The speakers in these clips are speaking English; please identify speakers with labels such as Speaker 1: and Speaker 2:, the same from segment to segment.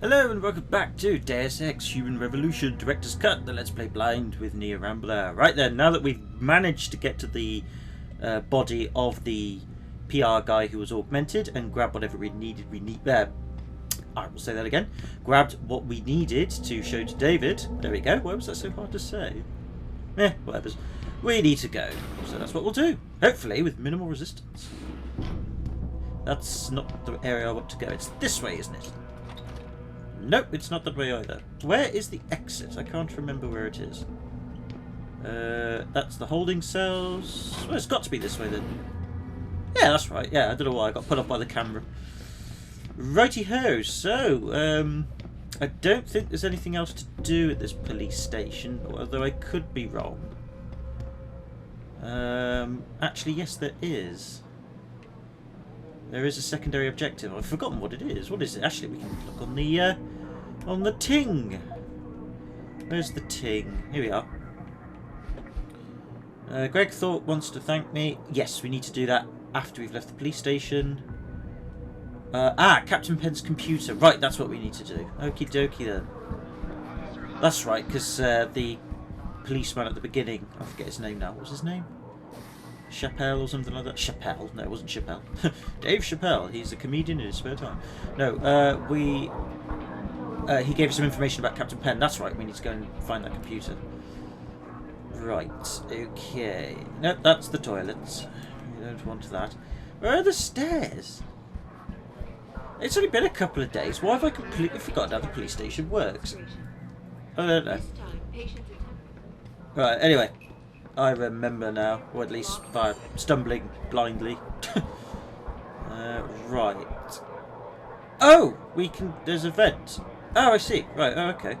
Speaker 1: Hello and welcome back to Deus Ex Human Revolution Director's Cut, the Let's Play Blind with Rambler. Right then, now that we've managed to get to the body of the PR guy who was augmented and grab whatever we needed, I will say that again. Grabbed what we needed to show to David. There we go. Why was that so hard to say? Whatever. We need to go. So that's what we'll do. Hopefully with minimal resistance. That's not the area I want to go. It's this way, isn't it? Nope, it's not that way either. Where is the exit? I can't remember where it is. That's the holding cells. Well, it's got to be this way then. Yeah, that's right. Yeah, I don't know why I got put up by the camera. Righty-ho. So, I don't think there's anything else to do at this police station, although I could be wrong. Actually, yes, there is. There is a secondary objective. I've forgotten what it is. What is it? Actually, we can look on the ting. Where's the ting? Here we are. Greg Thorpe wants to thank me. Yes, we need to do that after we've left the police station. Captain Penn's computer. Right, that's what we need to do. Okie dokie then. That's right, because the policeman at the beginning, I forget his name now. What was his name? Chappelle or something like that. Chappelle? No, it wasn't Chappelle. Dave Chappelle. He's a comedian in his spare time. No, he gave us some information about Captain Penn. That's right. We need to go and find that computer. Right. Okay. Nope, that's the toilets. We don't want that. Where are the stairs? It's only been a couple of days. Why have I completely forgotten how the police station works? I don't know. Right. Anyway. I remember now, or at least by stumbling blindly. Right. Oh, we can. There's a vent. Oh, I see. Right. Oh, okay.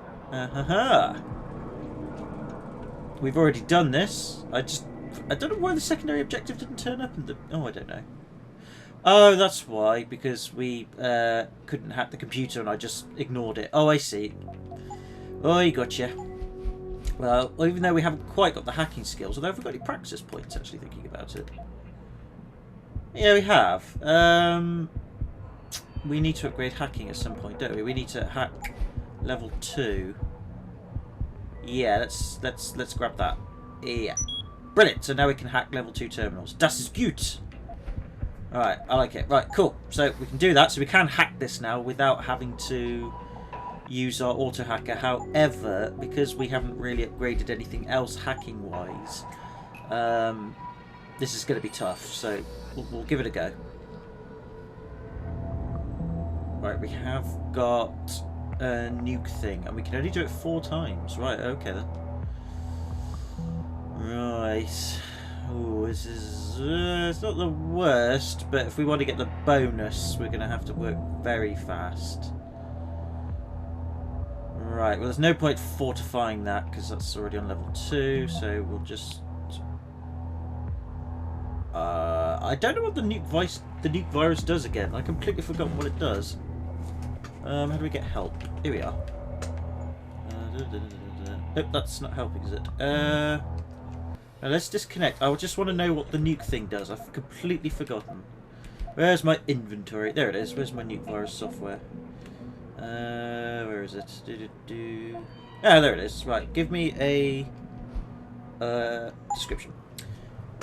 Speaker 1: We've already done this. I don't know why the secondary objective didn't turn up. I don't know. Oh, that's why. Because we couldn't hack the computer, and I just ignored it. Oh, I see. Oh, you gotcha. Well, even though we haven't quite got the hacking skills, although have we got any practice points, actually thinking about it? Yeah, we have. We need to upgrade hacking at some point, don't we? We need to hack level 2. Yeah, let's grab that. Yeah. Brilliant, so now we can hack level 2 terminals. Das ist gut! Alright, I like it. Right, cool. So we can do that, so we can hack this now without having to use our auto hacker. However, because we haven't really upgraded anything else hacking wise, this is going to be tough, so we'll give it a go. Right, we have got a nuke thing and we can only do it 4 times. Right, okay then. Right. Oh, this is it's not the worst, but if we want to get the bonus we're going to have to work very fast. Right, well there's no point fortifying that because that's already on level 2, so we'll just... I don't know what the nuke virus does again. I completely forgot what it does. How do we get help? Here we are. Nope, that's not helping, is it? Now let's disconnect. I just want to know what the nuke thing does. I've completely forgotten. Where's my inventory? There it is. Where's my nuke virus software? Where is it? Ah, there it is. Right, give me a description.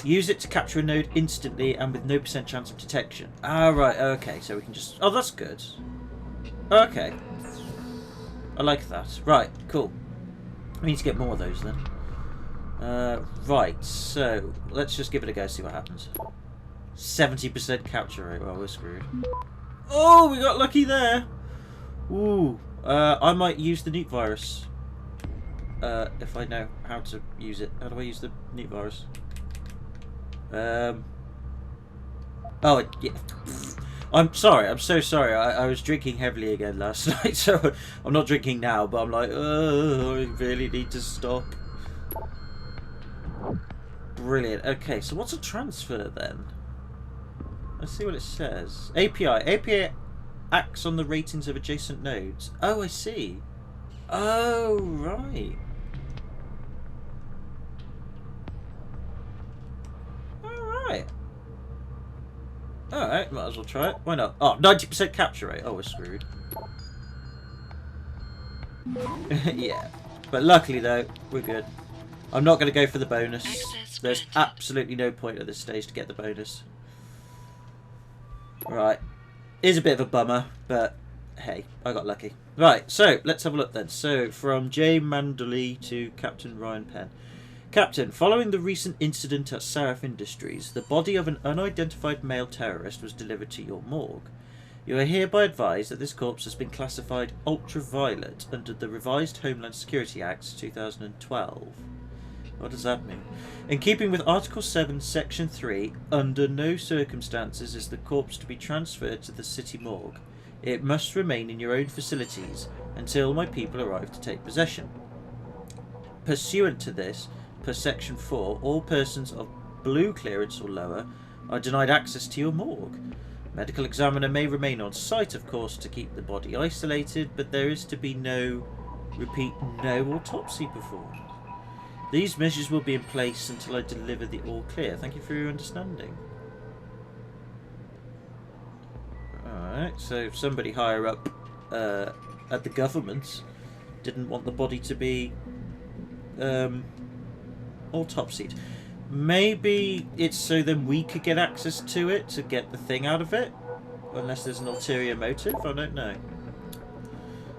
Speaker 1: Use it to capture a node instantly and with no % chance of detection. Ah, right, okay, so we can just... Oh, that's good. Okay. I like that. Right, cool. We need to get more of those then. Right, so let's just give it a go, see what happens. 70% capture rate. Well, we're screwed. Oh, we got lucky there. Ooh, I might use the nuke virus if I know how to use it. How do I use the nuke virus? Oh, yeah. I'm sorry. I'm so sorry. I was drinking heavily again last night, so I'm not drinking now. But I'm like, oh, I really need to stop. Brilliant. Okay, so what's a transfer then? Let's see what it says. API acts on the ratings of adjacent nodes. Oh, I see. Oh, right. Alright. Alright, might as well try it. Why not? Oh, 90% capture rate. Oh, we're screwed. Yeah. But luckily, though, we're good. I'm not going to go for the bonus. There's absolutely no point at this stage to get the bonus. Right. Is a bit of a bummer, but hey, I got lucky. Right, so let's have a look then. So, from J. Mandley to Captain Ryan Penn. Captain, following the recent incident at Saraf Industries, the body of an unidentified male terrorist was delivered to your morgue. You are hereby advised that this corpse has been classified ultraviolet under the revised Homeland Security Act 2012. What does that mean? In keeping with Article 7, Section 3, under no circumstances is the corpse to be transferred to the city morgue. It must remain in your own facilities until my people arrive to take possession. Pursuant to this, per Section 4, all persons of blue clearance or lower are denied access to your morgue. Medical examiner may remain on site, of course, to keep the body isolated, but there is to be no, repeat, no autopsy performed. These measures will be in place until I deliver the all clear. Thank you for your understanding. Alright, so somebody higher up at the government didn't want the body to be autopsied. Maybe it's so then we could get access to it to get the thing out of it? Unless there's an ulterior motive? I don't know.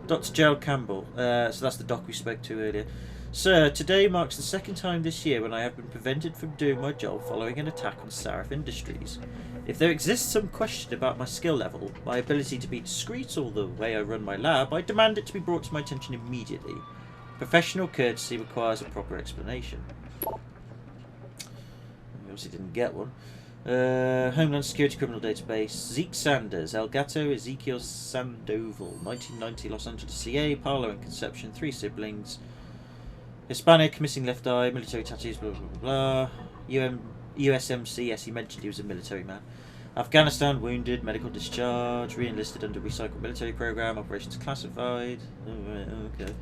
Speaker 1: Dr. Gerald Campbell. So that's the doc we spoke to earlier. Sir, today marks the second time this year when I have been prevented from doing my job following an attack on Saraf Industries. If there exists some question about my skill level, my ability to be discreet, or the way I run my lab, I demand it to be brought to my attention immediately. Professional courtesy requires a proper explanation. We obviously didn't get one. Homeland Security Criminal Database. Zeke Sanders, Elgato Ezekiel Sandoval, 1990, Los Angeles, CA, Paolo and Conception, 3 siblings. Hispanic, missing left eye, military tattoos, blah blah blah. USMC, yes, he mentioned he was a military man. Afghanistan, wounded, medical discharge, re-enlisted under recycled military program, operations classified. Okay.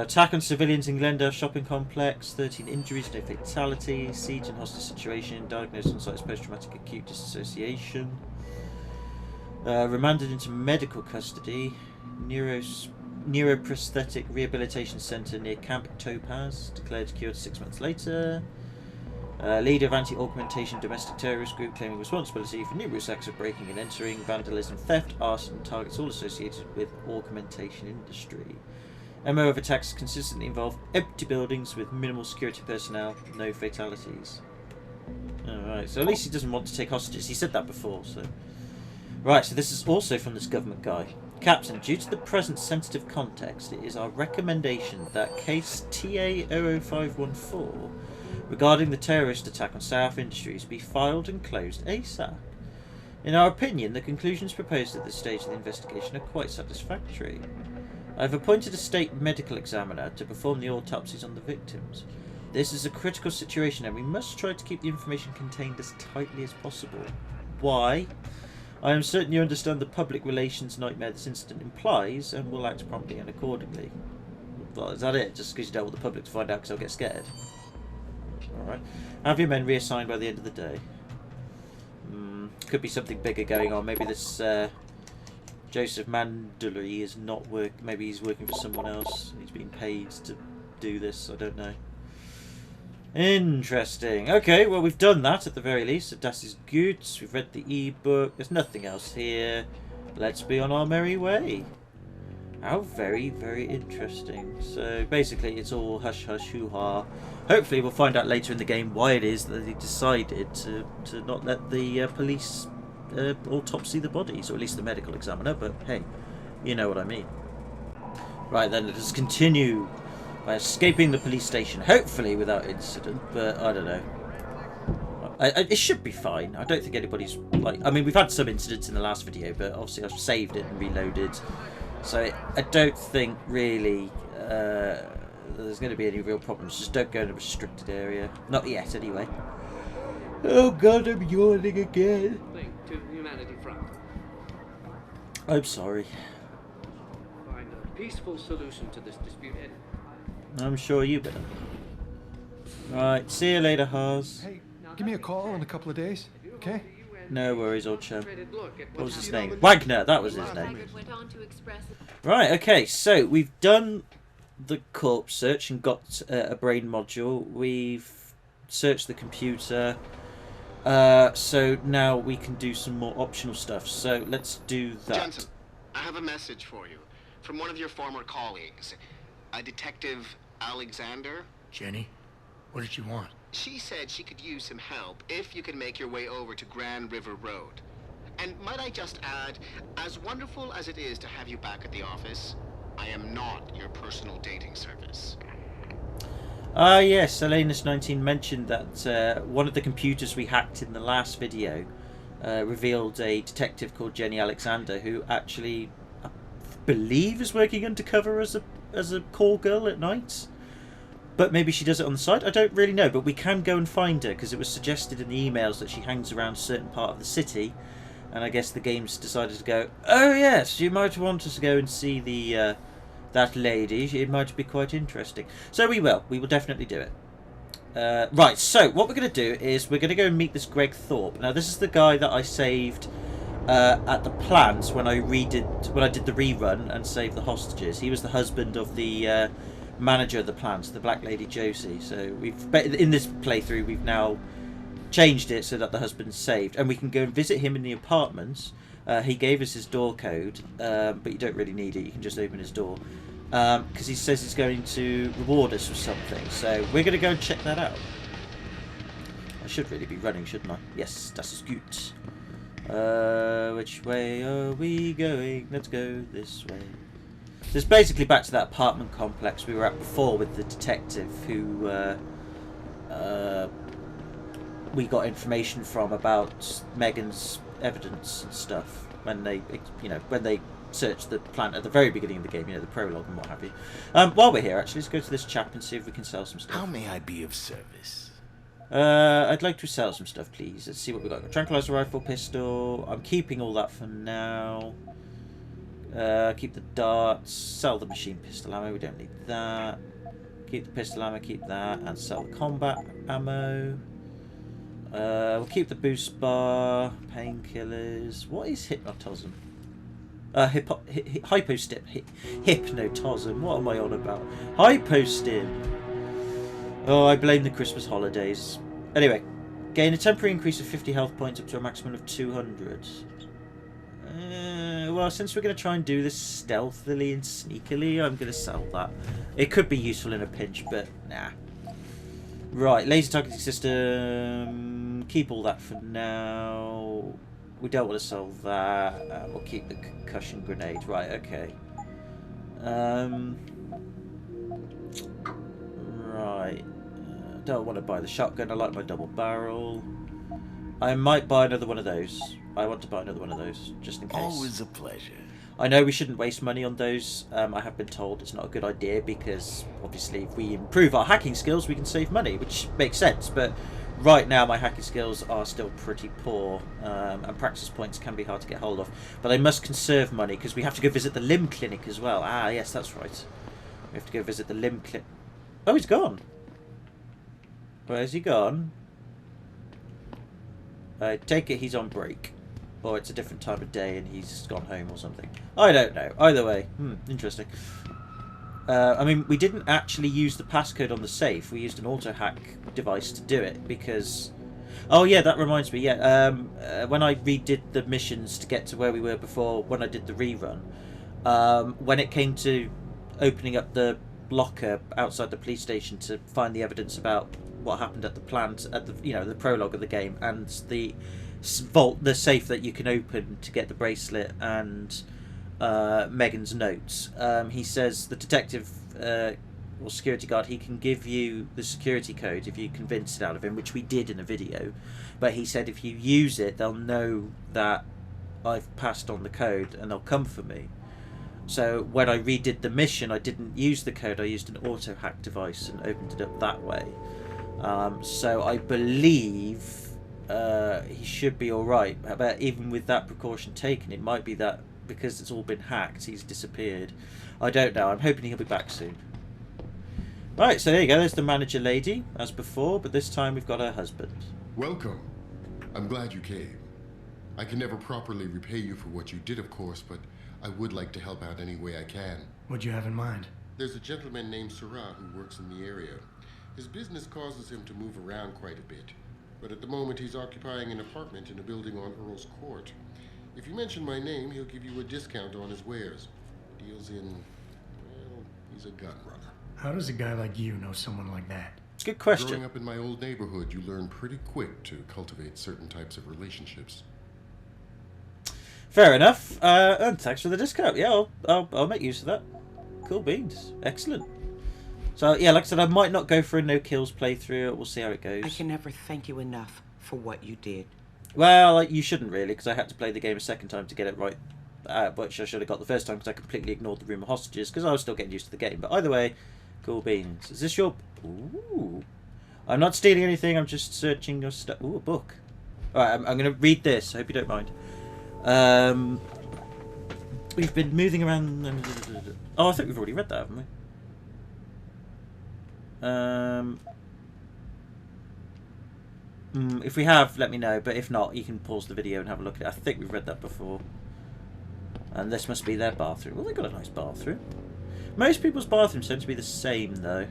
Speaker 1: Attack on civilians in Glendale shopping complex, 13 injuries, no fatalities, siege and hostage situation, diagnosed on site as post-traumatic acute dissociation. Remanded into medical custody, neuroprosthetic rehabilitation centre near Camp Topaz, declared cured 6 months later. Leader of anti-augmentation domestic terrorist group claiming responsibility for numerous acts of breaking and entering, vandalism, theft, arson, targets all associated with augmentation industry. MO of attacks consistently involve empty buildings with minimal security personnel, no fatalities. Alright, so at least he doesn't want to take hostages. He said that before, so... Right, so this is also from this government guy. Captain, due to the present sensitive context, it is our recommendation that case TA00514 regarding the terrorist attack on Saraf Industries be filed and closed ASAP. In our opinion, the conclusions proposed at this stage of the investigation are quite satisfactory. I have appointed a state medical examiner to perform the autopsies on the victims. This is a critical situation and we must try to keep the information contained as tightly as possible. Why? I am certain you understand the public relations nightmare this incident implies and will act promptly and accordingly. Well, is that it? Just because you don't want the public to find out because they'll get scared? Alright. Have your men reassigned by the end of the day. Could be something bigger going on. Maybe this Joseph Mandley is not maybe he's working for someone else. He's being paid to do this. I don't know. Interesting. Okay, well we've done that at the very least. So das ist gut. We've read the e-book. There's nothing else here. Let's be on our merry way. How very, very interesting. So basically it's all hush hush hoo ha. Hopefully we'll find out later in the game why it is that they decided to not let the police autopsy the bodies, or at least the medical examiner, but hey, you know what I mean. Right then, let us continue by escaping the police station, hopefully without incident, but I don't know. It should be fine. I don't think anybody's like... I mean, we've had some incidents in the last video, but obviously I've saved it and reloaded, so I don't think really there's going to be any real problems. Just don't go in a restricted area. Not yet, anyway. Oh god, I'm yawning again.
Speaker 2: To Humanity Front.
Speaker 1: I'm sorry.
Speaker 2: Find a peaceful solution to this dispute.
Speaker 1: I'm sure you better. Right, see you later, Haas.
Speaker 3: Hey, give me a call in a couple of days, okay?
Speaker 1: No worries, old chum.
Speaker 2: frustrated look at
Speaker 1: What was
Speaker 2: what's
Speaker 1: his
Speaker 2: happening.
Speaker 1: name? Wagner, that was his name.
Speaker 3: Went on to express
Speaker 1: Right, okay, so we've done the corpse search and got a brain module. We've searched the computer. So now we can do some more optional stuff. So let's do that.
Speaker 4: Jensen, I have a message for you from one of your former colleagues, a Detective Alexander.
Speaker 5: Jenny, what did you want?
Speaker 4: She said she could use some help if you could make your way over to Grand River Road. And might I just add, as wonderful as it is to have you back at the office, I am not your personal dating service.
Speaker 1: Yes, Elenus19 mentioned that one of the computers we hacked in the last video revealed a detective called Jenny Alexander, who actually, I believe, is working undercover as a call girl at night. But maybe she does it on the side. I don't really know, but we can go and find her, because it was suggested in the emails that she hangs around a certain part of the city. And I guess the game's decided to go, oh yes, you might want us to go and see the that lady. It might be quite interesting. So we will. We will definitely do it. Right, so what we're going to do is we're going to go and meet this Greg Thorpe. Now, this is the guy that I saved at the plant when I did the rerun and saved the hostages. He was the husband of the manager of the plant, the Black Lady Josie. So in this playthrough we've now changed it so that the husband's saved, and we can go and visit him in the apartments. He gave us his door code, but you don't really need it. You can just open his door because he says he's going to reward us with something. So we're going to go and check that out. I should really be running, shouldn't I? Yes, das ist gut. Which way are we going? Let's go this way. So it's basically back to that apartment complex we were at before with the detective who we got information from about Megan's evidence and stuff when they searched the plant at the very beginning of the game, the prologue and what have you. While we're here, actually, let's go to this chap and see if we can sell some stuff.
Speaker 5: How may I be of service?
Speaker 1: I'd like to sell some stuff, please. Let's see what we've got. Tranquilizer rifle, pistol. I'm keeping all that for now. Keep the darts. Sell the machine pistol ammo. We don't need that. Keep the pistol ammo. Keep that. And sell the combat ammo. We'll keep the boost bar. Painkillers. What is hypnotism? Hypostim. Hypnotism. What am I on about? Hypostim. Oh, I blame the Christmas holidays. Anyway, gain a temporary increase of 50 health points up to a maximum of 200. Well, since we're going to try and do this stealthily and sneakily, I'm going to sell that. It could be useful in a pinch, but nah. Right, laser targeting system. Keep all that for now. We don't want to sell that. We'll keep the concussion grenade. Right, okay. Right. Don't want to buy the shotgun. I like my double barrel. I might buy another one of those. I want to buy another one of those, just in case.
Speaker 5: Always a pleasure.
Speaker 1: I know we shouldn't waste money on those. I have been told it's not a good idea because, obviously, if we improve our hacking skills, we can save money, which makes sense. But right now, my hacking skills are still pretty poor, and practice points can be hard to get hold of. But I must conserve money because we have to go visit the limb clinic as well. Ah, yes, that's right. We have to go visit the limb clinic. Oh, he's gone. Where's he gone? I take it he's on break. Or it's a different time of day and he's gone home or something. I don't know. Either way. Interesting. I mean, we didn't actually use the passcode on the safe. We used an auto-hack device to do it because... Oh, yeah, that reminds me. Yeah, when I redid the missions to get to where we were before, when I did the rerun, when it came to opening up the locker outside the police station to find the evidence about what happened at the plant, at the the prologue of the game, and the vault, the safe that you can open to get the bracelet and Megan's notes. He says the detective or security guard, he can give you the security code if you convince it out of him, which we did in a video. But he said if you use it, they'll know that I've passed on the code and they'll come for me. So when I redid the mission, I didn't use the code. I used an auto hack device and opened it up that way. So I believe he should be alright. But even with that precaution taken, it might be that because it's all been hacked, he's disappeared. I don't know. I'm hoping he'll be back soon. Right, so there you go. There's the manager lady, as before, but this time we've got her husband.
Speaker 6: Welcome. I'm glad you came.
Speaker 3: I can never properly repay you for what you did, of course, but I would like to help out any way I can.
Speaker 5: What'd you have in mind?
Speaker 3: There's a gentleman named Sarah who works in the area. His business causes him to move around quite a bit, but at the moment he's occupying an apartment in a building on Earl's Court. If you mention my name, he'll give you a discount on his wares. Deals in, well, he's a gun runner.
Speaker 5: How does a guy like you know someone like that?
Speaker 1: It's a good question.
Speaker 3: Growing up in my old neighborhood, you learn pretty quick to cultivate certain types of relationships.
Speaker 1: Fair enough. And thanks for the discount. Yeah, I'll make use of that. Cool beans. Excellent. So, yeah, like I said, I might not go for a no-kills playthrough. We'll see how it goes.
Speaker 6: I can never thank you enough for what you did.
Speaker 1: Well, you shouldn't really, because I had to play the game a second time to get it right. Which I should have got the first time, because I completely ignored the room of hostages, because I was still getting used to the game. But either way, cool beans. Is this your... Ooh. I'm not stealing anything, I'm just searching your stuff. Ooh, a book. Alright, I'm going to read this. I hope you don't mind. We've been moving around... Oh, I think we've already read that, haven't we? If we have, let me know. But if not, you can pause the video and have a look at it. I think we've read that before. And this must be their bathroom. Well, they've got a nice bathroom. Most people's bathrooms tend to be the same, though.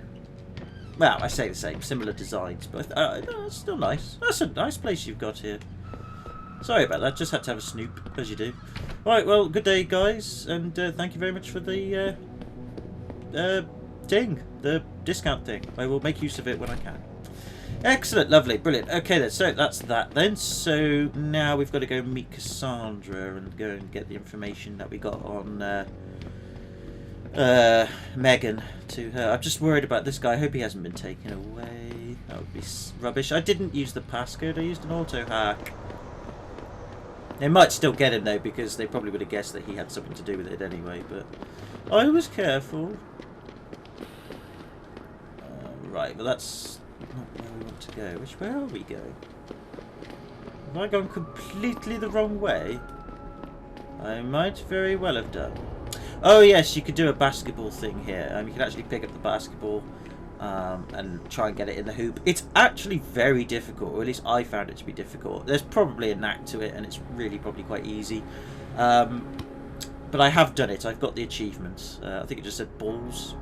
Speaker 1: Well, I say the same. Similar designs. But no, it's still nice. That's a nice place you've got here. Sorry about that. Just had to have a snoop, as you do. Right, well, good day, guys. And thank you very much for the thing. The discount thing. I will make use of it when I can. Excellent, lovely, brilliant. Okay then, so that's that then. So now we've got to go meet Cassandra and go and get the information that we got on Megan to her. I'm just worried about this guy. I hope he hasn't been taken away. That would be rubbish. I didn't use the passcode, I used an auto hack. They might still get him though, because they probably would have guessed that he had something to do with it anyway, but I was careful. Right, but that's not where we want to go. Where are we going? Have I gone completely the wrong way? I might very well have done. Oh yes, you could do a basketball thing here. You can actually pick up the basketball and try and get it in the hoop. It's actually very difficult, or at least I found it to be difficult. There's probably a knack to it, and it's really probably quite easy. But I have done it. I've got the achievements. I think it just said balls.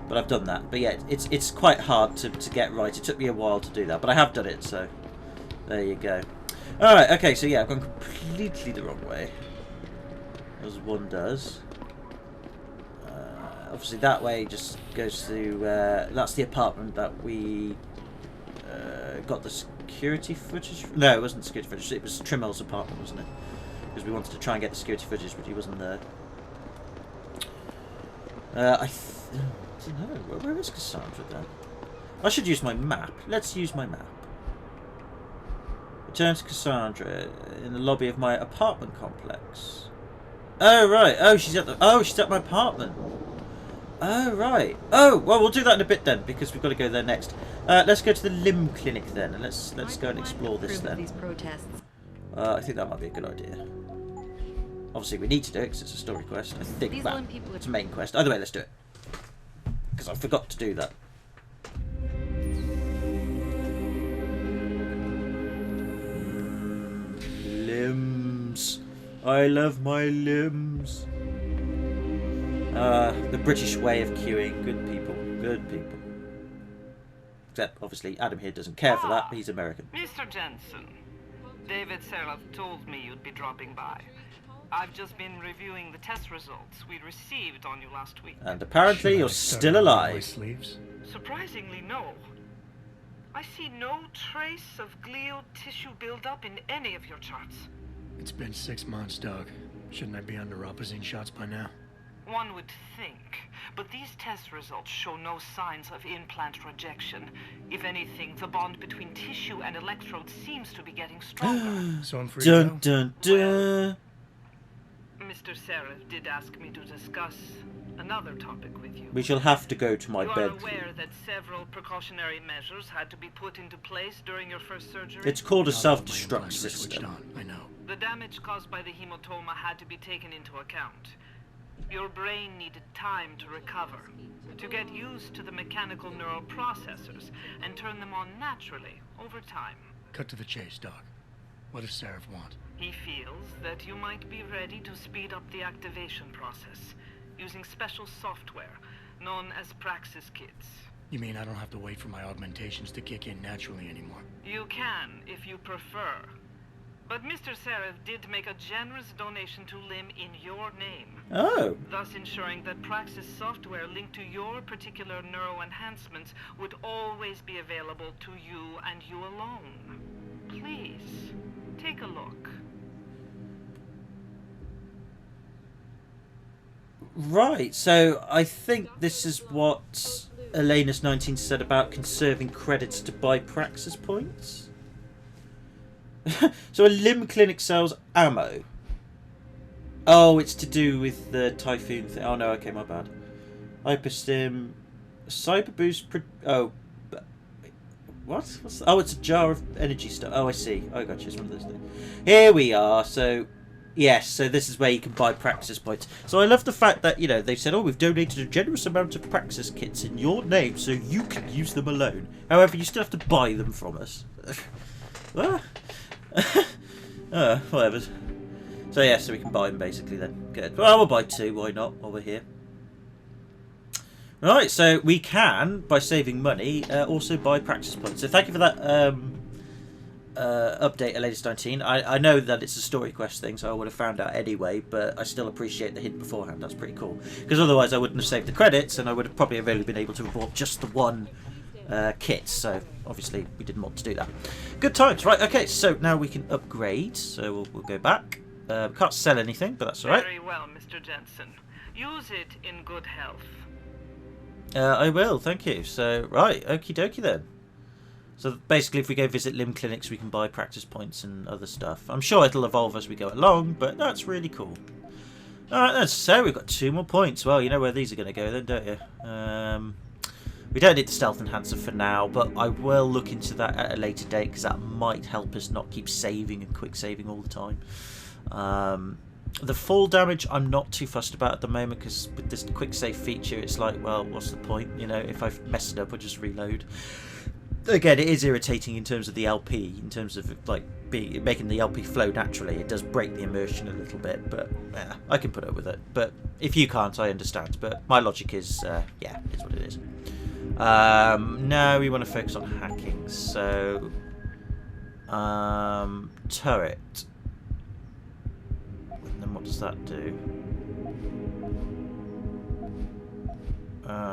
Speaker 1: But I've done that. But yeah, it's quite hard to get right. It took me a while to do that, but I have done it, so there you go. Alright, okay, so yeah, I've gone completely the wrong way, as one does. Obviously that way just goes to, that's the apartment that we got the security footage from. No, it wasn't security footage, it was Trimmel's apartment, wasn't it? Because we wanted to try and get the security footage, but he wasn't there. I don't know. Where is Cassandra then? I should use my map. Let's use my map. Return to Cassandra in the lobby of my apartment complex. Oh right. Oh, she's at my apartment. Oh right. Oh well, we'll do that in a bit then, because we've got to go there next. Let's go to the limb clinic then, and let's go and explore this then.
Speaker 7: These protests.
Speaker 1: I think that might be a good idea. Obviously, we need to do it because it's a story quest. I think it's a main quest. Either way, let's do it. Because I forgot to do that. Limbs. I love my limbs. The British way of queuing. Good people. Good people. Except, obviously, Adam here doesn't care for that. He's American.
Speaker 8: Mr. Jensen, David Seraph told me you'd be dropping by. I've just been reviewing the test results we received on you last week.
Speaker 1: And apparently you're still alive.
Speaker 8: Surprisingly, no. I see no trace of glial tissue buildup in any of your charts.
Speaker 5: It's been 6 months, Doug. Shouldn't I be under opposing shots by now?
Speaker 8: One would think, but these test results show no signs of implant rejection. If anything, the bond between tissue and electrode seems to be getting stronger.
Speaker 5: So I'm free to go?
Speaker 1: Dun dun.
Speaker 8: Mr. Seraph did ask me to discuss another topic with you.
Speaker 1: We shall have to go to my bed.
Speaker 8: You are aware that several precautionary measures had to be put into place during your first surgery?
Speaker 1: It's called a self-destruct system.
Speaker 5: I know.
Speaker 8: The damage caused by the hematoma had to be taken into account. Your brain needed time to recover, to get used to the mechanical neural processors, and turn them on naturally over time.
Speaker 5: Cut to the chase, Doc. What does Seraph want?
Speaker 8: He feels that you might be ready to speed up the activation process using special software known as Praxis kits.
Speaker 5: You mean I don't have to wait for my augmentations to kick in naturally anymore?
Speaker 8: You can, if you prefer. But Mr. Seraph did make a generous donation to LIM in your name.
Speaker 1: Oh.
Speaker 8: Thus ensuring that Praxis software linked to your particular neuroenhancements would always be available to you and you alone. Please, take a look.
Speaker 1: Right, so I think this is what Elena's19 said about conserving credits to buy Praxis points. So a limb clinic sells ammo. Oh, it's to do with the Typhoon thing. Oh no, okay, my bad. Hyperstim, Cyber Boost. What? Oh, it's a jar of energy stuff. Oh, I see. Oh, gotcha. It's one of those things. Here we are. So, yes. So this is where you can buy Praxis points. So I love the fact that, you know, they've said, oh, we've donated a generous amount of Praxis kits in your name, so you can use them alone. However, you still have to buy them from us. What? Whatever. So yeah, so we can buy them basically then. Good. Well, we'll buy 2. Why not? While we're here. Right, so we can, by saving money, also buy Praxis points. So thank you for that update, Elena's19. I know that it's a story quest thing, so I would have found out anyway, but I still appreciate the hint beforehand. That's pretty cool. Because otherwise I wouldn't have saved the credits, and I would have probably only been able to have bought just the one kit. So obviously we didn't want to do that. Good times. Right, okay, so now we can upgrade. So we'll go back. Can't sell anything, but that's alright.
Speaker 8: Very well, Mr. Jensen. Use it in good health.
Speaker 1: I will, thank you. So, right, okie dokie then. So basically if we go visit limb clinics we can buy Praxis points and other stuff. I'm sure it'll evolve as we go along, but that's really cool. Alright then, so we've got 2 more points. Well, you know where these are going to go then, don't you? We don't need the stealth enhancer for now, but I will look into that at a later date because that might help us not keep saving and quick saving all the time. The fall damage I'm not too fussed about at the moment because with this quick save feature it's like, well, what's the point? You know, if I've messed it up I'll just reload. Again, it is irritating in terms of the LP, in terms of like making the LP flow naturally. It does break the immersion a little bit, but yeah, I can put up with it. But if you can't, I understand. But my logic is, yeah, it's what it is. Now we want to focus on hacking. So, turret. And then what does that do?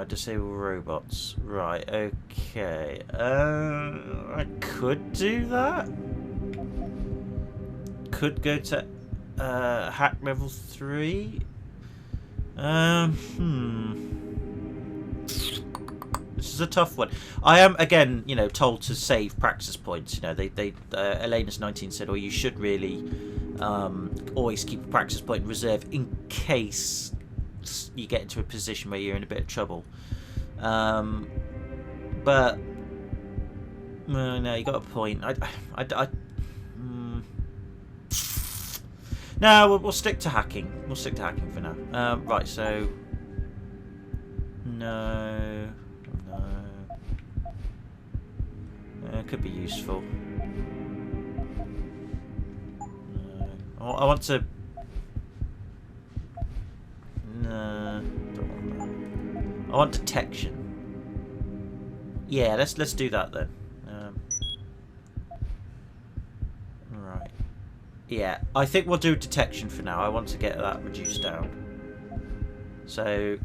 Speaker 1: Disable robots. Right, okay. I could do that. Could go to hack level 3. This is a tough one. I am, again, you know, told to save Praxis points. You know, Elena's19 said, oh, you should really always keep a Praxis point in reserve in case you get into a position where you're in a bit of trouble. But no, you got a point. No, we'll stick to hacking. We'll stick to hacking for now. Right, so no. It could be useful. No. I want to. No, don't want that. I want detection. Yeah, let's do that then. Right. Yeah, I think we'll do detection for now. I want to get that reduced down. So,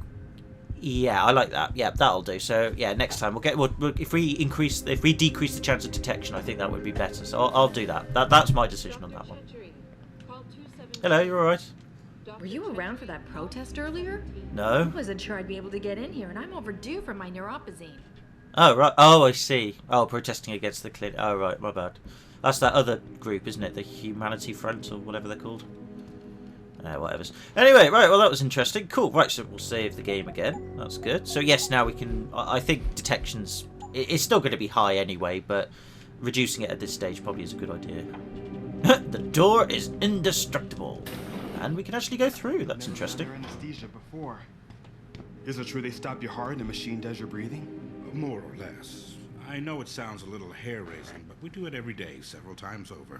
Speaker 1: yeah, I like that. Yeah, that'll do. So, yeah, next time if we decrease the chance of detection, I think that would be better. So I'll do that. That's my decision on that one. Hello, you all right?
Speaker 7: Were you around for that protest earlier?
Speaker 1: No.
Speaker 7: I wasn't sure I'd be able to get in here, and I'm overdue for my neuropazine.
Speaker 1: Oh, right. Oh, I see. Oh, protesting against the clinic. Oh, right. My bad. That's that other group, isn't it? The Humanity Front, or whatever they're called. Whatever. Anyway, right. Well, that was interesting. Cool. Right, so we'll save the game again. That's good. So, yes, now we can... I think detections... It's still going to be high anyway, but reducing it at this stage probably is a good idea. The door is indestructible. And we can actually go through. That's interesting.
Speaker 9: Anesthesia before. Is it true they stop your heart and the machine does your breathing?
Speaker 10: More or less. I know it sounds a little hair-raising, but we do it every day, several times over.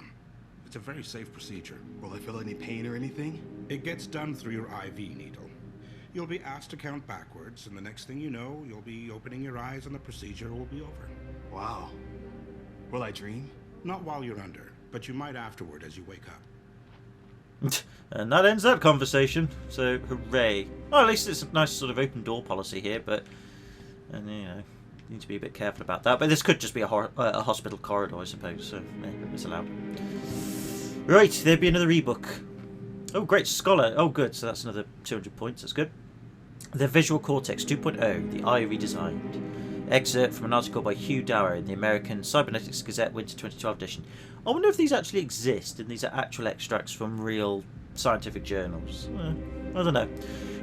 Speaker 10: It's a very safe procedure.
Speaker 9: Will I feel any pain or anything?
Speaker 10: It gets done through your IV needle. You'll be asked to count backwards, and the next thing you know, you'll be opening your eyes and the procedure will be over.
Speaker 9: Wow. Will I dream?
Speaker 10: Not while you're under, but you might afterward as you wake up.
Speaker 1: And that ends that conversation. So, hooray. Well, at least it's a nice sort of open door policy here, but... And, you know, you need to be a bit careful about that. But this could just be a hospital corridor, I suppose, so yeah, it's allowed. Right, there'd be another ebook. Oh, great, Scholar. Oh, good, so that's another 200 points, that's good. The Visual Cortex 2.0, the eye redesigned. Excerpt from an article by Hugh Dower in the American Cybernetics Gazette Winter 2012 edition. I wonder if these actually exist and these are actual extracts from real scientific journals. I don't know.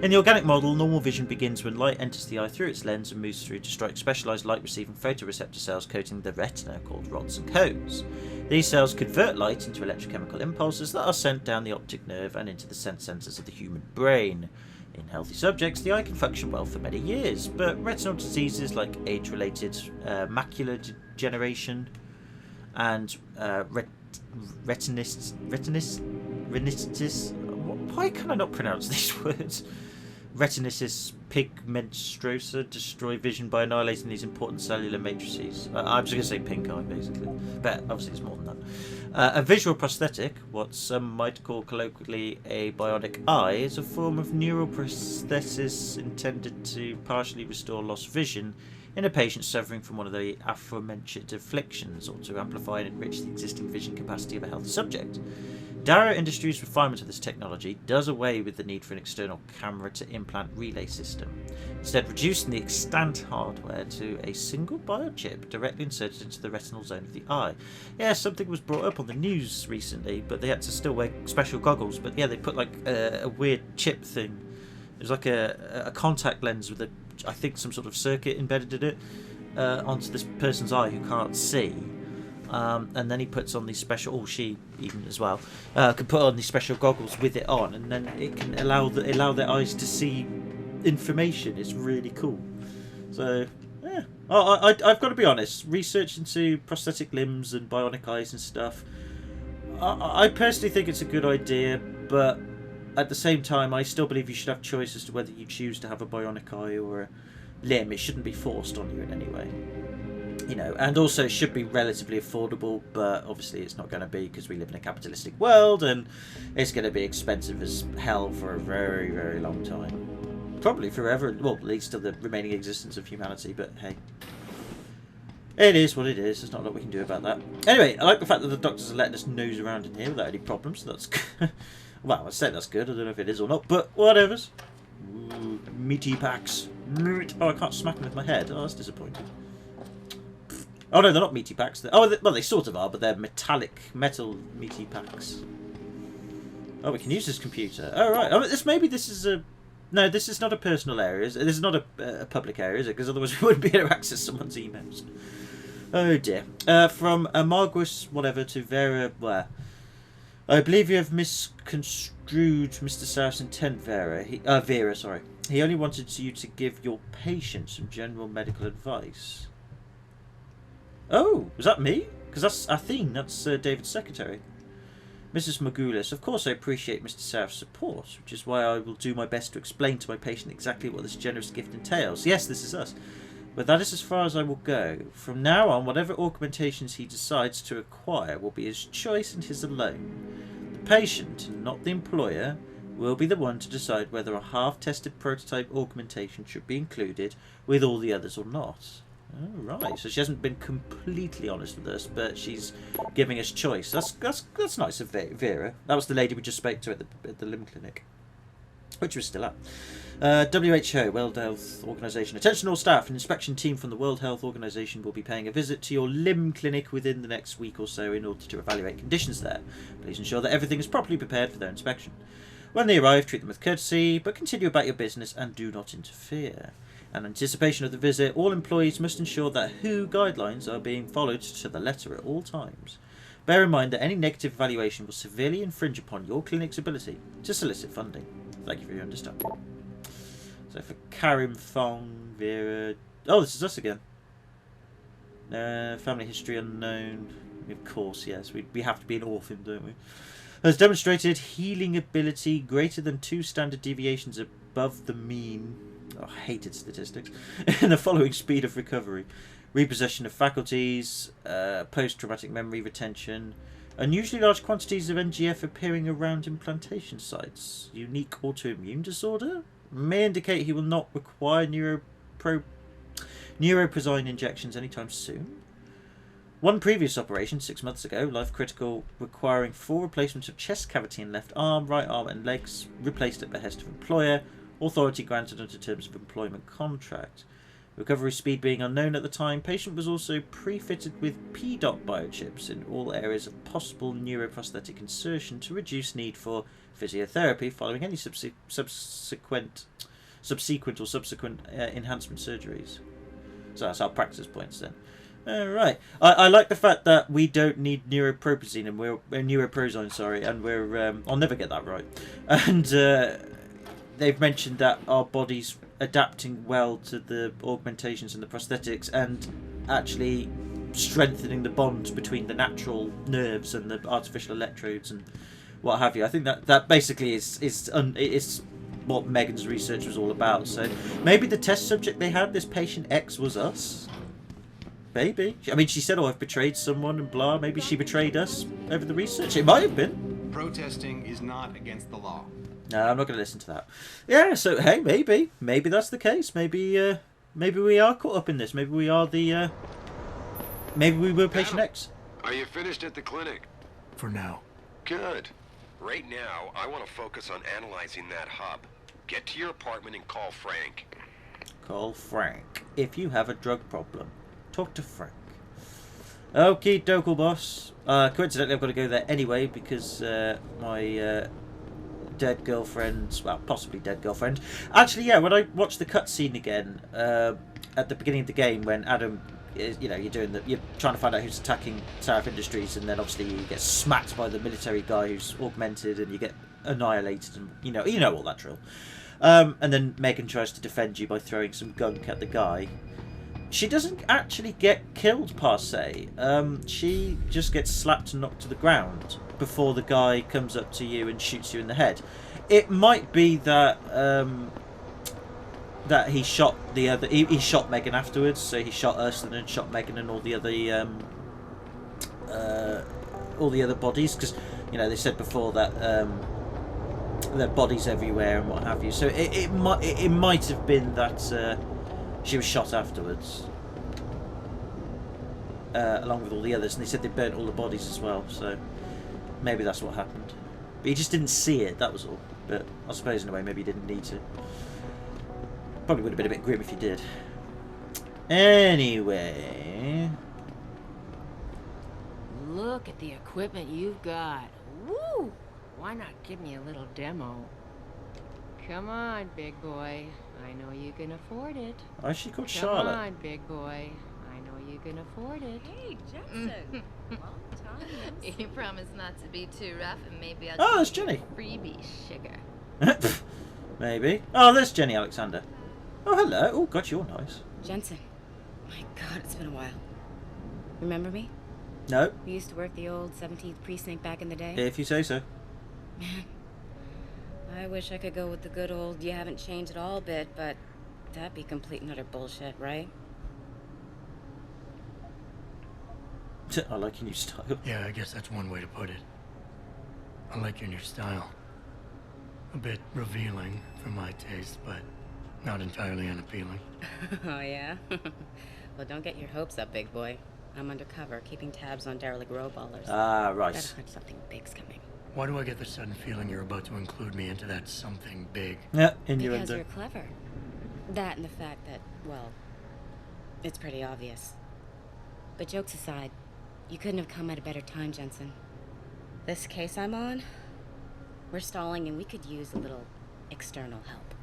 Speaker 1: In the organic model, normal vision begins when light enters the eye through its lens and moves through to strike specialised light-receiving photoreceptor cells coating the retina called rods and cones. These cells convert light into electrochemical impulses that are sent down the optic nerve and into the sense centres of the human brain. In healthy subjects, the eye can function well for many years, but retinal diseases like age-related macular degeneration and retinitis. Why can I not pronounce these words? Retinitis pigmentosa destroy vision by annihilating these important cellular matrices. I'm just going to say pink eye, basically. But obviously it's more than that. A visual prosthetic, what some might call colloquially a bionic eye, is a form of neural prosthesis intended to partially restore lost vision in a patient suffering from one of the aforementioned afflictions, or to amplify and enrich the existing vision capacity of a healthy subject. Darrow Industries' refinement of this technology does away with the need for an external camera-to-implant relay system, instead reducing the extant hardware to a single biochip directly inserted into the retinal zone of the eye. Yeah, something was brought up on the news recently, but they had to still wear special goggles. But yeah, they put like a weird chip thing. It was like a contact lens with I think some sort of circuit embedded in it onto this person's eye who can't see. And then he puts on these special, or she even as well, can put on these special goggles with it on, and then it can allow their eyes to see information. It's really cool. So yeah, I've got to be honest. Research into prosthetic limbs and bionic eyes and stuff, I personally think it's a good idea, but at the same time, I still believe you should have choice as to whether you choose to have a bionic eye or a limb. It shouldn't be forced on you in any way. You know, and also it should be relatively affordable, but obviously it's not going to be because we live in a capitalistic world and it's going to be expensive as hell for a very, very long time. Probably forever, well, at least to the remaining existence of humanity, but hey. It is what it is, there's not a lot we can do about that. Anyway, I like the fact that the doctors are letting us nose around in here without any problems, so that's good. Well, I'd say that's good, I don't know if it is or not, but whatevers. Ooh, meaty packs. Oh, I can't smack them with my head, oh, that's disappointing. Oh no, they're not meaty packs. Well, they sort of are, but they're metal meaty packs. Oh, we can use this computer. Oh right. Oh, this is a. No, this is not a personal area. This is not a public area, is it? Because otherwise we wouldn't be able to access someone's emails. Oh dear. From Margus whatever to Vera where. I believe you have misconstrued Mr. Sarah's intent, Vera. Vera, sorry. He only wanted you to give your patient some general medical advice. Oh, was that me? Because that's Athene, that's David's secretary. Mrs. Magoulis, of course I appreciate Mr. Sarath's support, which is why I will do my best to explain to my patient exactly what this generous gift entails. Yes, this is us. But that is as far as I will go. From now on, whatever augmentations he decides to acquire will be his choice and his alone. The patient, and not the employer, will be the one to decide whether a half-tested prototype augmentation should be included with all the others or not. Oh, right, so she hasn't been completely honest with us, but she's giving us choice. That's nice of Vera. That was the lady we just spoke to at the limb clinic, which was still up. WHO, World Health Organization. Attention all staff, an inspection team from the World Health Organization will be paying a visit to your limb clinic within the next week or so in order to evaluate conditions there. Please ensure that everything is properly prepared for their inspection. When they arrive, treat them with courtesy, but continue about your business and do not interfere. In anticipation of the visit, all employees must ensure that WHO guidelines are being followed to the letter at all times. Bear in mind that any negative evaluation will severely infringe upon your clinic's ability to solicit funding. Thank you for your understanding. So for Karim Fong, Vera... Oh, this is us again. Family history unknown. Of course, yes. We have to be an orphan, don't we? Has demonstrated healing ability greater than 2 standard deviations above the mean. Oh, I hated statistics. In the following speed of recovery. Repossession of faculties, post-traumatic memory retention, unusually large quantities of NGF appearing around implantation sites, unique autoimmune disorder, may indicate he will not require neuroprosine injections anytime soon. One previous operation 6 months ago, life critical, requiring 4 replacements of chest cavity in left arm, right arm and legs, replaced at behest of employer, authority granted under terms of employment contract. Recovery speed being unknown at the time, patient was also pre-fitted with PDOT biochips in all areas of possible neuroprosthetic insertion to reduce need for physiotherapy following any subsequent enhancement surgeries. So that's our practice points then. Alright. I like the fact that we don't need neuroprosine and we're neuroprosine, sorry, and we're I'll never get that right. And they've mentioned that our body's adapting well to the augmentations and the prosthetics and actually strengthening the bonds between the natural nerves and the artificial electrodes and what have you. I think that basically is what Megan's research was all about. So maybe the test subject they had, this patient X, was us. Maybe. I mean, she said, "Oh, I've betrayed someone," and blah. Maybe she betrayed us over the research. It might have been.
Speaker 9: Protesting is not against the law.
Speaker 1: No, I'm not going to listen to that. Yeah, so hey, maybe that's the case. Maybe we are caught up in this. Maybe we are the. Maybe we were patient X.
Speaker 11: Are you finished at the clinic?
Speaker 5: For now.
Speaker 11: Good. Right now, I want to focus on analyzing that hub. Get to your apartment and call Frank.
Speaker 1: Call Frank. If you have a drug problem, talk to Frank. Okie dokie, boss. Coincidentally, I've got to go there anyway because my dead girlfriend, well, possibly dead girlfriend. Actually, yeah, when I watched the cutscene again at the beginning of the game when Adam is, you're trying to find out who's attacking Sarif Industries, and then obviously you get smacked by the military guy who's augmented, and you get annihilated, and you know all that drill. And then Megan tries to defend you by throwing some gunk at the guy. She doesn't actually get killed per se. She just gets slapped and knocked to the ground before the guy comes up to you and shoots you in the head. It might be that that he shot the other. He shot Megan afterwards, so he shot Ursula and shot Megan and all the other bodies, because they said before that there are bodies everywhere and what have you. So it might have been that. She was shot afterwards, along with all the others, and they said they burnt all the bodies as well, so maybe that's what happened. But you just didn't see it, that was all. But I suppose in a way maybe you didn't need to. Probably would have been a bit grim if you did. Anyway.
Speaker 12: Look at the equipment you've got. Woo! Why not give me a little demo? Come on, big boy. I know you can afford it.
Speaker 1: Why is she called Charlotte?
Speaker 12: Come on, big boy. I know you can afford it.
Speaker 13: Hey, Jackson. Long time. You promise not to be too rough, and maybe I'll
Speaker 1: Oh, there's Jenny.
Speaker 13: Freebie sugar.
Speaker 1: Maybe. Oh, there's Jenny Alexander. Oh, hello. Oh, God, you're nice.
Speaker 14: Jensen. My God, it's been a while. Remember me?
Speaker 1: No.
Speaker 14: We used to work the old 17th precinct back in the day.
Speaker 1: If you say so.
Speaker 14: Man, I wish I could go with the good old "you haven't changed at all" bit, but that'd be complete and utter bullshit, right?
Speaker 1: I like your new style.
Speaker 5: Yeah, I guess that's one way to put it. I like your new style. A bit revealing for my taste, but not entirely unappealing.
Speaker 14: Oh, yeah? Well, don't get your hopes up, big boy. I'm undercover, keeping tabs on derelict row-ballers.
Speaker 1: Ah, right.
Speaker 14: Gotta hunch something big's coming.
Speaker 5: Why do I get the sudden feeling you're about to include me into that something big?
Speaker 1: Yeah,
Speaker 14: because you're clever. That and the fact that, well, it's pretty obvious. But jokes aside, you couldn't have come at a better time, Jensen. This case I'm on, we're stalling and we could use a little external help.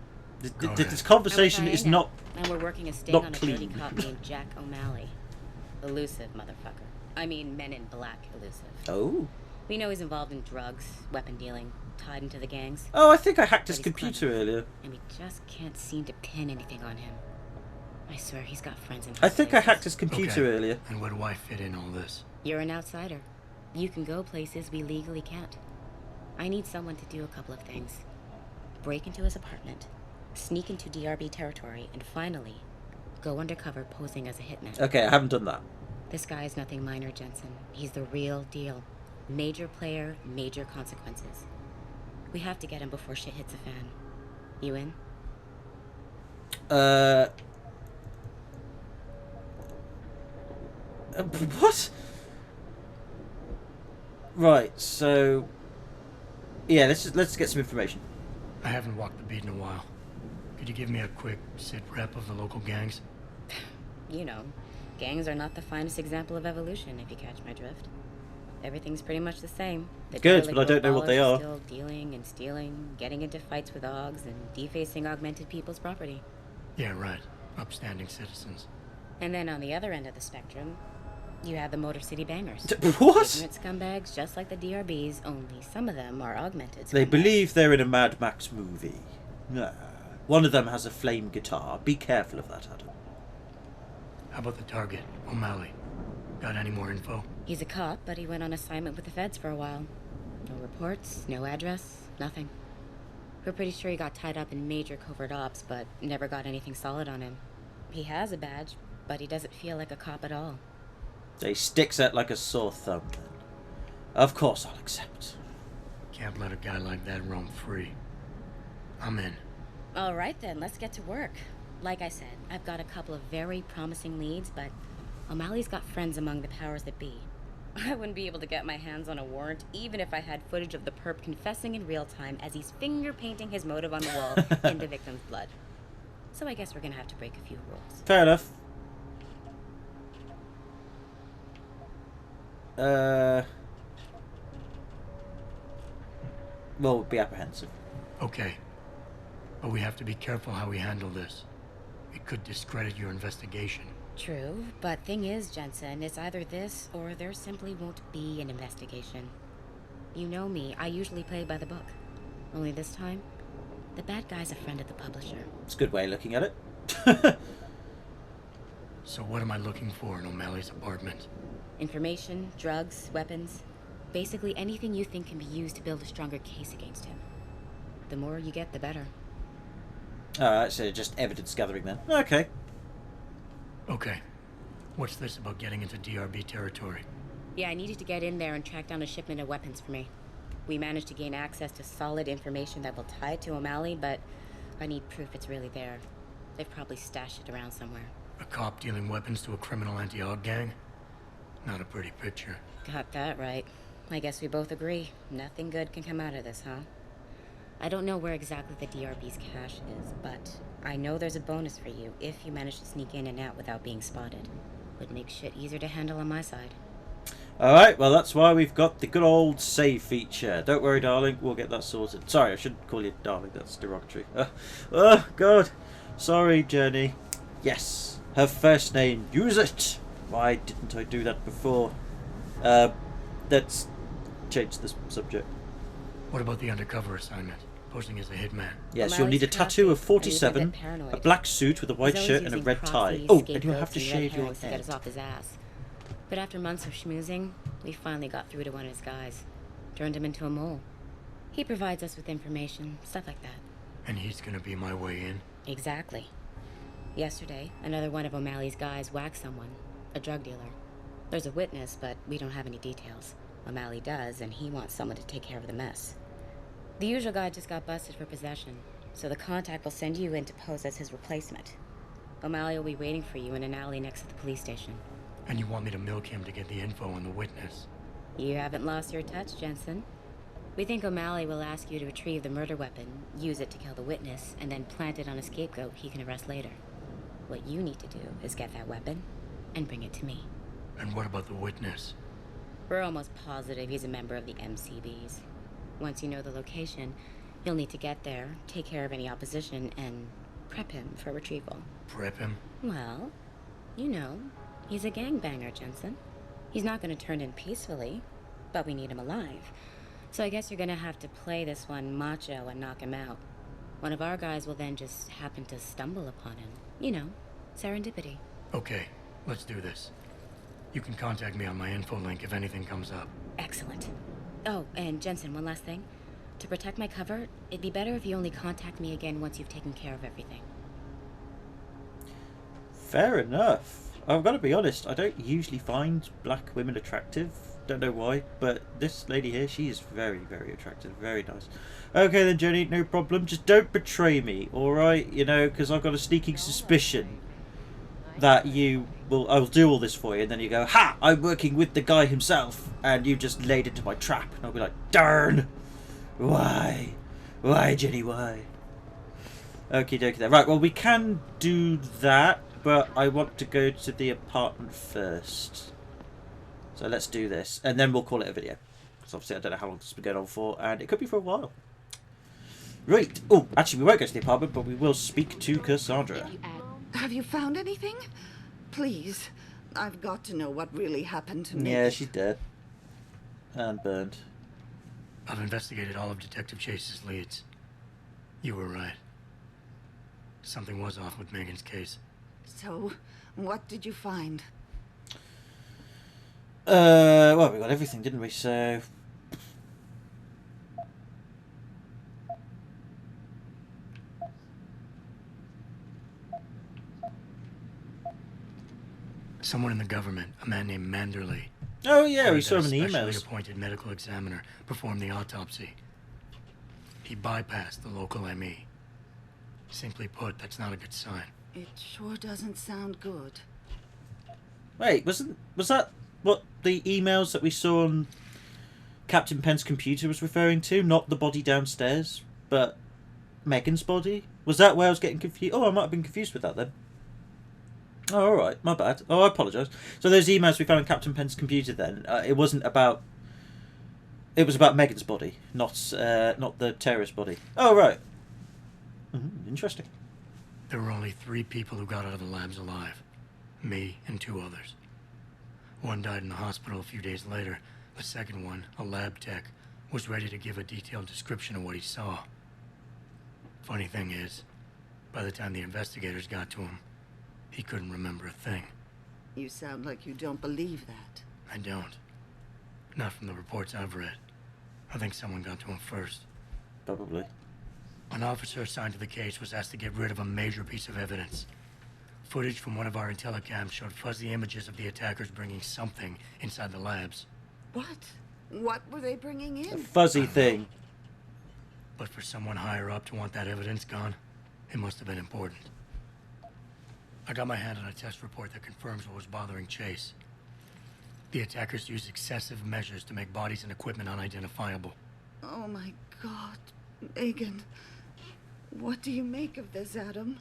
Speaker 1: This conversation is not
Speaker 14: and we're working a sting on a dirty
Speaker 1: clean.
Speaker 14: cop named Jack O'Malley. Elusive motherfucker. I mean, Men in Black elusive.
Speaker 1: Oh.
Speaker 14: We know he's involved in drugs, weapon dealing, tied into the gangs.
Speaker 1: Oh, I think I hacked his
Speaker 14: But he's
Speaker 1: computer
Speaker 14: clever,
Speaker 1: earlier.
Speaker 14: and we just can't seem to pin anything on him. I swear he's got friends in high
Speaker 1: I think I
Speaker 14: places.
Speaker 1: hacked his computer
Speaker 5: Okay.
Speaker 1: earlier.
Speaker 5: And where do I fit in all this?
Speaker 14: You're an outsider. You can go places we legally can't. I need someone to do a couple of things. Break into his apartment, sneak into DRB territory, and finally, go undercover posing as a hitman.
Speaker 1: Okay, I haven't done that.
Speaker 14: This guy is nothing minor, Jensen. He's the real deal. Major player, major consequences. We have to get him before shit hits the fan. You in?
Speaker 1: What? Right, so... Yeah, let's get some information.
Speaker 5: I haven't walked the beat in a while. Could you give me a quick sit rep of the local gangs?
Speaker 14: You know, gangs are not the finest example of evolution, if you catch my drift. Everything's pretty much the same. The
Speaker 1: Good, but I don't know what they are.
Speaker 14: Still dealing and stealing, getting into fights with Augs, and defacing augmented people's property.
Speaker 5: Yeah, right. Upstanding citizens.
Speaker 14: And then on the other end of the spectrum, you have the Motor City Bangers.
Speaker 1: What?
Speaker 14: Ignorant scumbags, just like the DRBs, only some of them are augmented scumbags.
Speaker 1: They believe they're in a Mad Max movie. One of them has a flame guitar. Be careful of that, Adam.
Speaker 5: How about the target, O'Malley? Got any more info?
Speaker 14: He's a cop, but he went on assignment with the feds for a while. No reports, no address, nothing. We're pretty sure he got tied up in major covert ops, but never got anything solid on him. He has a badge, but he doesn't feel like a cop at all.
Speaker 1: He sticks out like a sore thumb, then. Of course I'll accept.
Speaker 5: Can't let a guy like that roam free. I'm in.
Speaker 14: All right then, let's get to work. Like I said, I've got a couple of very promising leads, but O'Malley's got friends among the powers that be. I wouldn't be able to get my hands on a warrant, even if I had footage of the perp confessing in real time as he's finger-painting his motive on the wall in the victim's blood. So I guess we're gonna have to break a few rules.
Speaker 1: Fair enough. Well, be apprehensive.
Speaker 5: Okay. But we have to be careful how we handle this. It could discredit your investigation.
Speaker 14: True, but thing is, Jensen, it's either this or there simply won't be an investigation. You know me, I usually play by the book. Only this time, the bad guy's a friend of the publisher.
Speaker 1: It's a good way of looking at it.
Speaker 5: So what am I looking for in O'Malley's apartment?
Speaker 14: Information, drugs, weapons. Basically anything you think can be used to build a stronger case against him. The more you get, the better.
Speaker 1: Alright, so just evidence gathering then. Okay.
Speaker 5: Okay. What's this about getting into DRB territory?
Speaker 14: Yeah, I needed to get in there and track down a shipment of weapons for me. We managed to gain access to solid information that will tie it to O'Malley, but I need proof it's really there. They've probably stashed it around somewhere.
Speaker 5: A cop dealing weapons to a criminal anti-Aug gang? Not a pretty picture.
Speaker 14: Got that right. I guess we both agree. Nothing good can come out of this, huh? I don't know where exactly the DRB's cache is, but I know there's a bonus for you if you manage to sneak in and out without being spotted. Would make shit easier to handle on my side.
Speaker 1: Alright, well that's why we've got the good old save feature. Don't worry, darling, we'll get that sorted. Sorry, I shouldn't call you darling, that's derogatory. Oh, God. Sorry, Jenny. Yes, her first name. Use it! Why didn't I do that before? Let's change the subject.
Speaker 5: What about the undercover assignment? Posing as a hitman.
Speaker 1: Yes, you'll need a tattoo of 47, a black suit with a white shirt and a red tie. Oh, and you'll have to shave your
Speaker 14: to get
Speaker 1: head.
Speaker 14: us off his ass. But after months of schmoozing, we finally got through to one of his guys. Turned him into a mole. He provides us with information, stuff like that.
Speaker 5: And he's gonna be my way in?
Speaker 14: Exactly. Yesterday, another one of O'Malley's guys whacked someone, a drug dealer. There's a witness, but we don't have any details. O'Malley does, and he wants someone to take care of the mess. The usual guy just got busted for possession, so the contact will send you in to pose as his replacement. O'Malley will be waiting for you in an alley next to the police station.
Speaker 5: And you want me to milk him to get the info on the witness?
Speaker 14: You haven't lost your touch, Jensen. We think O'Malley will ask you to retrieve the murder weapon, use it to kill the witness, and then plant it on a scapegoat he can arrest later. What you need to do is get that weapon and bring it to me.
Speaker 5: And what about the witness?
Speaker 14: We're almost positive he's a member of the MCBs. Once you know the location, you'll need to get there, take care of any opposition, and prep him for retrieval.
Speaker 5: Prep him?
Speaker 14: Well, you know, he's a gangbanger, Jensen. He's not going to turn in peacefully, but we need him alive. So I guess you're going to have to play this one macho and knock him out. One of our guys will then just happen to stumble upon him. You know, serendipity.
Speaker 5: Okay, let's do this. You can contact me on my info link if anything comes up.
Speaker 14: Excellent. Oh, and Jensen, one last thing. To protect my cover, it'd be better if you only contact me again once you've taken care of everything.
Speaker 1: Fair enough. I've got to be honest, I don't usually find black women attractive. Don't know why, but this lady here, she is very, very attractive. Very nice. Okay then, Jenny, no problem. Just don't betray me, alright? You know, because I've got a sneaking suspicion that you will... I'll do all this for you, and then you go, ha! I'm working with the guy himself, and you just laid into my trap. And I'll be like, darn! Why? Why, Jenny, why? Okie dokie then. Right, well, we can do that, but I want to go to the apartment first. So let's do this, and then we'll call it a video. Because obviously I don't know how long this has been going on for, and it could be for a while. Right. Oh, actually we won't go to the apartment, but we will speak to Cassandra.
Speaker 15: Have you found anything? Please. I've got to know what really happened to me.
Speaker 1: Yeah, she's dead. And burned.
Speaker 5: I've investigated all of Detective Chase's leads. You were right. Something was off with Megan's case.
Speaker 15: So, what did you find?
Speaker 1: Well, we got everything, didn't we? So...
Speaker 5: Someone in the government, a man named Manderley.
Speaker 1: Oh yeah, we saw him in the
Speaker 5: specially
Speaker 1: emails.
Speaker 5: appointed medical examiner performed the autopsy. He bypassed the local ME. Simply put, that's not a good sign.
Speaker 15: It sure doesn't sound good.
Speaker 1: Wait, was that what the emails that we saw on Captain Penn's computer was referring to? Not the body downstairs, but Megan's body? Was that where I was getting confused? Oh, I might have been confused with that then. Oh, alright, my bad. Oh, I apologise. So those emails we found on Captain Penn's computer then, it wasn't about... It was about Megan's body, not the terrorist body. Oh, right. Interesting.
Speaker 5: There were only 3 people who got out of the labs alive. Me and 2 others. One died in the hospital a few days later. The second one, a lab tech, was ready to give a detailed description of what he saw. Funny thing is, by the time the investigators got to him, he couldn't remember a thing.
Speaker 15: You sound like you don't believe that.
Speaker 5: I don't. Not from the reports I've read. I think someone got to him first.
Speaker 1: Probably.
Speaker 5: An officer assigned to the case was asked to get rid of a major piece of evidence. Footage from one of our intellicams showed fuzzy images of the attackers bringing something inside the labs.
Speaker 15: What? What were they bringing in?
Speaker 1: A fuzzy thing.
Speaker 5: But for someone higher up to want that evidence gone, it must have been important. I got my hand on a test report that confirms what was bothering Chase. The attackers used excessive measures to make bodies and equipment unidentifiable.
Speaker 15: Oh my God, Megan. What do you make of this, Adam?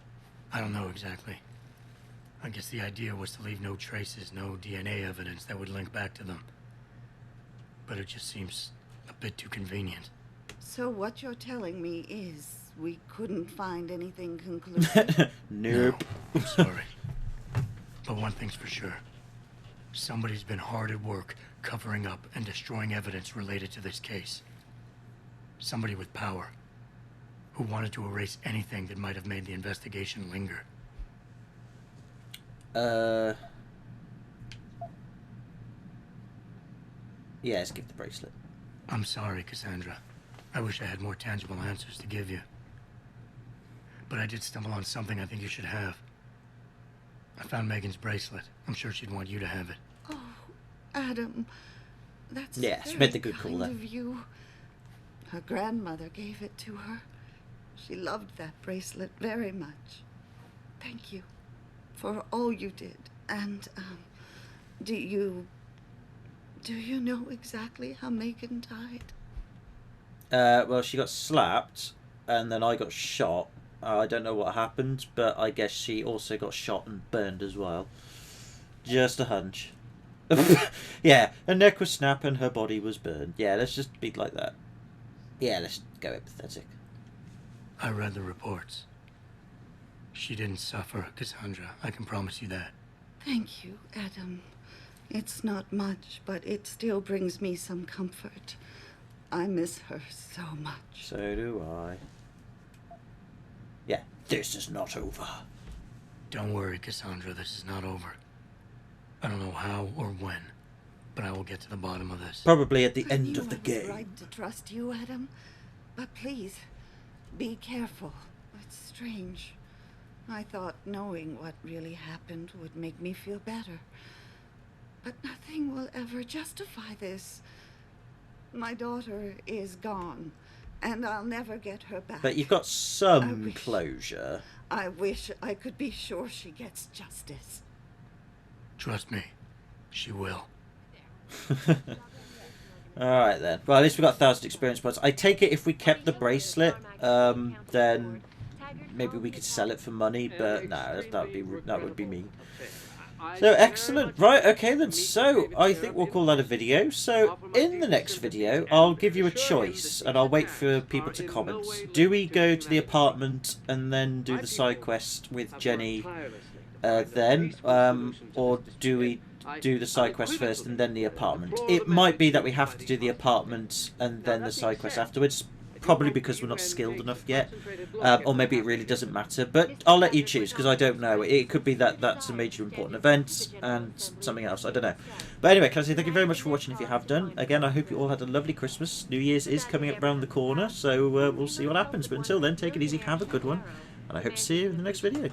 Speaker 5: I don't know exactly. I guess the idea was to leave no traces, no DNA evidence that would link back to them. But it just seems a bit too convenient.
Speaker 15: So what you're telling me is we couldn't find anything conclusive?
Speaker 1: Nope.
Speaker 5: No, I'm sorry. But one thing's for sure. Somebody's been hard at work covering up and destroying evidence related to this case. Somebody with power who wanted to erase anything that might have made the investigation linger.
Speaker 1: Yes, give the bracelet.
Speaker 5: I'm sorry, Cassandra. I wish I had more tangible answers to give you. But I did stumble on something I think you should have. I found Megan's bracelet. I'm sure she'd want you to have it.
Speaker 15: Oh, Adam, that's
Speaker 1: yeah, she
Speaker 15: very
Speaker 1: made the good call
Speaker 15: kind
Speaker 1: there.
Speaker 15: of you. Her grandmother gave it to her. She loved that bracelet very much. Thank you for all you did. And, do you know exactly how Megan died?
Speaker 1: Well, she got slapped, and then I got shot. I don't know what happened, but I guess she also got shot and burned as well. Just a hunch. Yeah, her neck was snapped and her body was burned. Yeah, let's just be like that. Yeah, let's go empathetic.
Speaker 5: I read the reports. She didn't suffer, Cassandra. I can promise you that.
Speaker 15: Thank you, Adam. It's not much, but it still brings me some comfort. I miss her so much.
Speaker 1: So do I. Yeah, this is not over.
Speaker 5: Don't worry, Cassandra. This is not over. I don't know how or when, but I will get to the bottom of this.
Speaker 1: Probably at the
Speaker 15: I
Speaker 1: end
Speaker 15: knew
Speaker 1: of the
Speaker 15: I was
Speaker 1: game.
Speaker 15: right to trust you, Adam. But please, be careful. It's strange. I thought knowing what really happened would make me feel better. But nothing will ever justify this. My daughter is gone, and I'll never get her back.
Speaker 1: But you've got some closure.
Speaker 15: I wish I could be sure she gets justice.
Speaker 5: Trust me, she will.
Speaker 1: Alright then. Well, at least we got 1,000 experience points. I take it if we kept the bracelet, then maybe we could sell it for money, but no, that would be mean. So, excellent. Right, okay then. So, I think we'll call that a video. So, in the next video, I'll give you a choice, and I'll wait for people to comment. Do we go to the apartment and then do the side quest with Jenny then? Or do we do the side quest first and then the apartment? It might be that we have to do the apartment and then the side quest afterwards. Probably because we're not skilled enough yet, or maybe it really doesn't matter, but I'll let you choose because I don't know. It could be that that's a major important event and something else, I don't know. But anyway, Classy, thank you very much for watching if you have done. Again, I hope you all had a lovely Christmas. New Year's is coming up round the corner, so we'll see what happens, but until then, take it easy, have a good one, and I hope to see you in the next video.